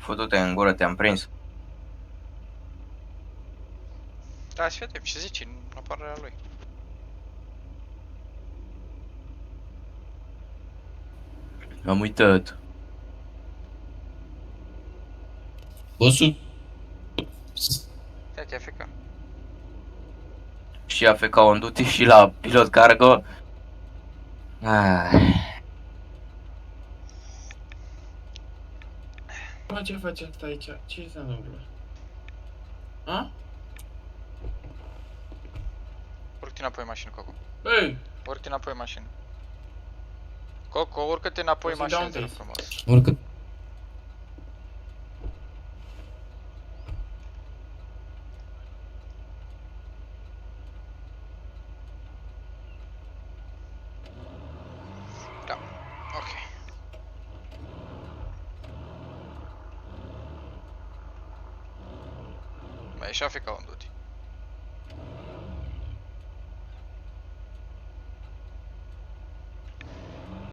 Futu-te în gură, te-am prins. Da, să vedem ce zice în apărarea lui. Am uitat. Bossul? Ia te AFK. Și AFK on duty și la pilot cargo. Ce face asta aici? Ce se întâmplă? A? Urcă-te înapoi în mașină, Coco. Ei! Urcă-te înapoi în mașină. Coco, urcă-te înapoi în O să-i dau mașină, un te rog taste. frumos. Urcă. Da, ok. Mai e și AFK on duty.